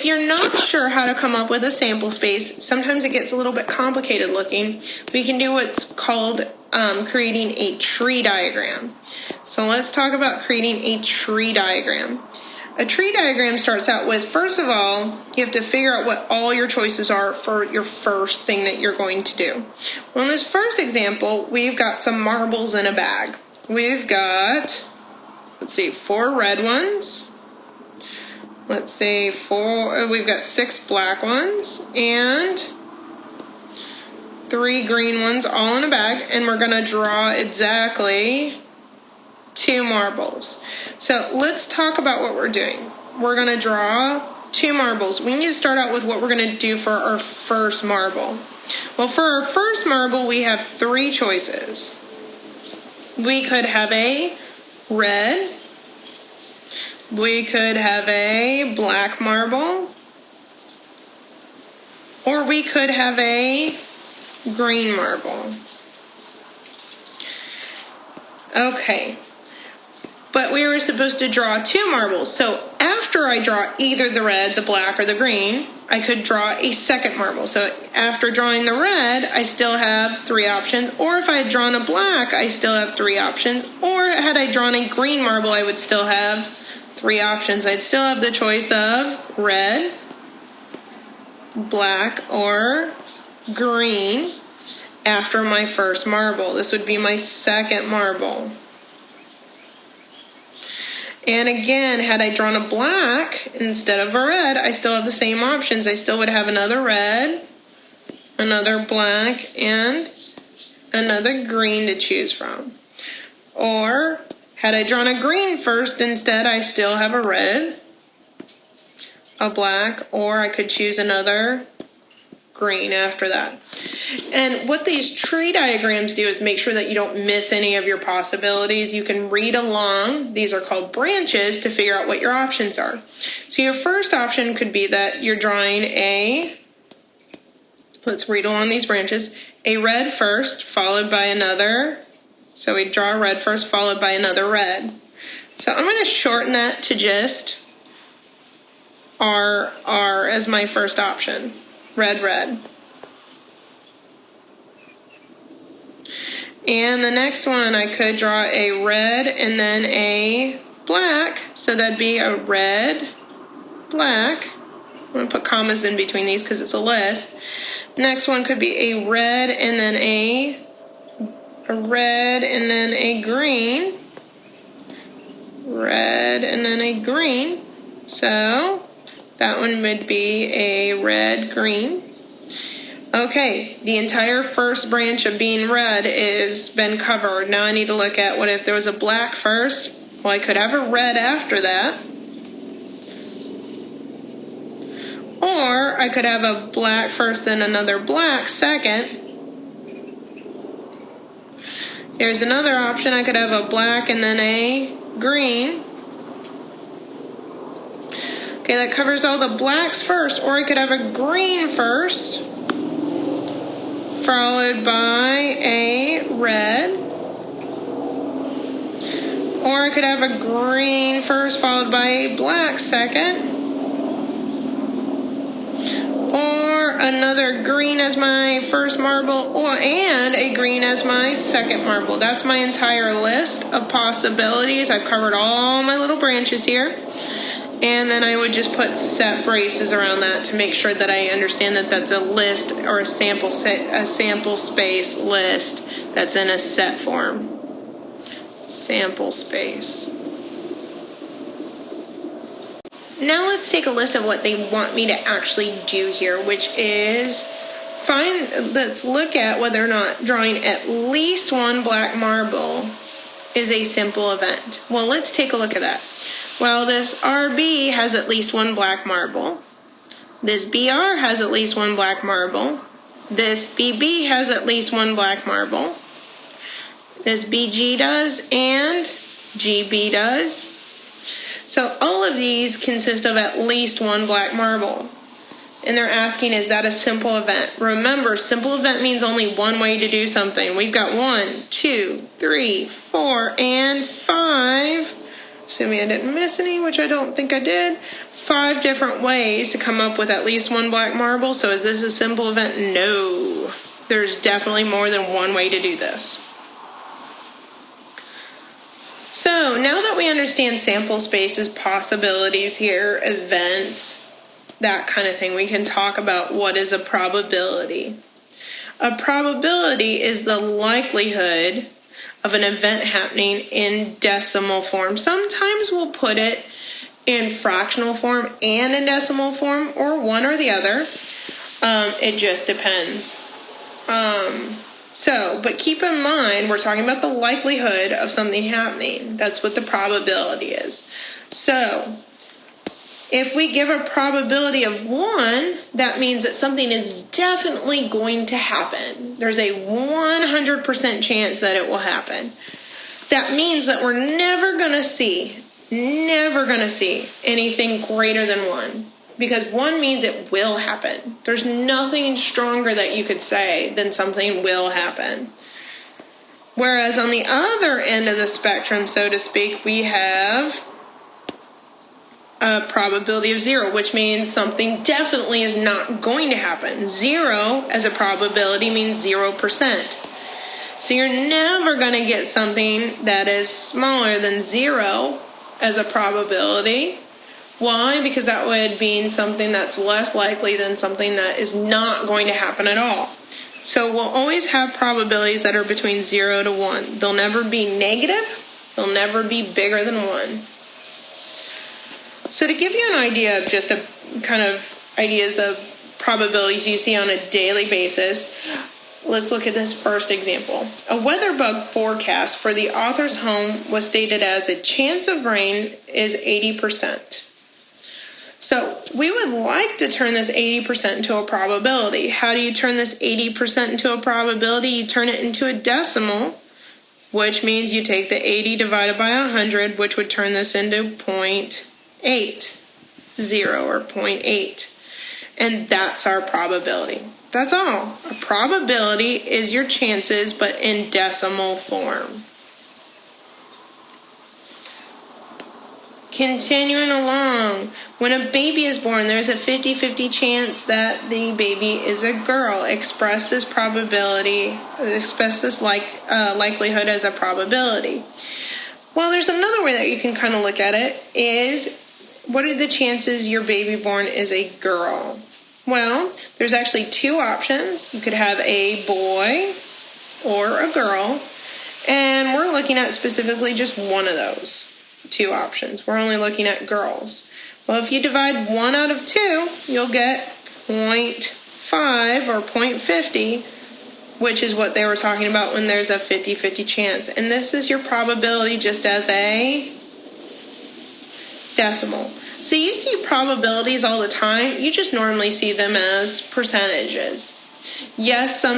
if you're not sure how to come up with a sample space, sometimes it gets a little bit complicated looking. We can do what's called creating a tree diagram. So let's talk about creating a tree diagram. A tree diagram starts out with, first of all, you have to figure out what all your choices are for your first thing that you're going to do. Well, in this first example, we've got some marbles in a bag. We've got, let's see, 4 red ones. Let's say we've got 6 black ones and 3 green ones all in a bag, and we're gonna draw exactly 2 marbles. So let's talk about what we're doing. We're gonna draw 2 marbles. We need to start out with what we're gonna do for our first marble. Well, for our first marble, we have 3 choices. We could have a red, we could have a black marble, or we could have a green marble. Okay, but we were supposed to draw 2 marbles. So after I draw either the red, the black, or the green, I could draw a second marble. So after drawing the red, I still have 3 options. Or if I had drawn a black, I still have 3 options. Or had I drawn a green marble, I would still have 3 options. I'd still have the choice of red, black, or green after my first marble. This would be my second marble. And again, had I drawn a black instead of a red, I still have the same options. I still would have another red, another black, and another green to choose from. Or had I drawn a green first instead, I still have a red, a black, or I could choose another green after that. And what these tree diagrams do is make sure that you don't miss any of your possibilities. You can read along. These are called branches to figure out what your options are. So your first option could be that you're drawing a, let's read along these branches, a red first, followed by another. So we draw a red first, followed by another red. So I'm going to shorten that to just R as my first option. Red, red. And the next one, I could draw a red and then a black. So that'd be a red, black. I'm going to put commas in between these because it's a list. Next one could be a red and then a red and then a green. Red and then a green. So that one would be a red, green. Okay, the entire first branch of being red is been covered. Now I need to look at what if there was a black first. Well, I could have a red after that. Or I could have a black first, then another black second. There's another option. I could have a black and then a green. Okay, that covers all the blacks first. Or I could have a green first, followed by a red. Or I could have a green first, followed by a black second. Or another green as my first marble, and a green as my second marble. That's my entire list of possibilities. I've covered all my little branches here. And then I would just put set braces around that to make sure that I understand that that's a list or a sample space list that's in a set form. Sample space. Now let's take a list of what they want me to actually do here, which is let's look at whether or not drawing at least 1 black marble is a simple event. Well, let's take a look at that. Well, this RB has at least 1 black marble. This BR has at least 1 black marble. This BB has at least 1 black marble. This BG does, and GB does. So all of these consist of at least 1 black marble. And they're asking, is that a simple event? Remember, simple event means only one way to do something. We've got 1, 2, 3, 4, and 5. Assuming I didn't miss any, which I don't think I did. 5 different ways to come up with at least one black marble. So is this a simple event? No. There's definitely more than one way to do this. So now that we understand sample spaces, possibilities here, events, that kind of thing, we can talk about what is a probability. A probability is the likelihood of an event happening in decimal form. Sometimes we'll put it in fractional form and in decimal form, or one or the other. It just depends. But keep in mind, we're talking about the likelihood of something happening. That's what the probability is. So, if we give a probability of 1, that means that something is definitely going to happen. There's a 100% chance that it will happen. That means that we're never going to see anything greater than 1. Because 1 means it will happen. There's nothing stronger that you could say than something will happen. Whereas on the other end of the spectrum, so to speak, we have a probability of 0, which means something definitely is not going to happen. 0 as a probability means 0%. So you're never going to get something that is smaller than 0 as a probability. Why? Because that would mean something that's less likely than something that is not going to happen at all. So we'll always have probabilities that are between 0 to 1. They'll never be negative. They'll never be bigger than 1. So to give you an idea of just a kind of ideas of probabilities you see on a daily basis, let's look at this first example. A weather bug forecast for the author's home was stated as a chance of rain is 80%. So we would like to turn this 80% into a probability. How do you turn this 80% into a probability? You turn it into a decimal, which means you take the 80 divided by 100, which would turn this into 0.80 or 0.8. And that's our probability. That's all. A probability is your chances, but in decimal form. Continuing along, when a baby is born, there's a 50-50 chance that the baby is a girl. Express this likelihood as a probability. Well, there's another way that you can kind of look at it is, what are the chances your baby born is a girl? Well, there's actually 2 options. You could have a boy or a girl, and we're looking at specifically just one of those 2 options. We're only looking at girls. Well, if you divide 1 out of 2, you'll get 0.5 or 0.50, which is what they were talking about when there's a 50-50 chance. And this is your probability just as a decimal. So you see probabilities all the time. You just normally see them as percentages. Yes, sometimes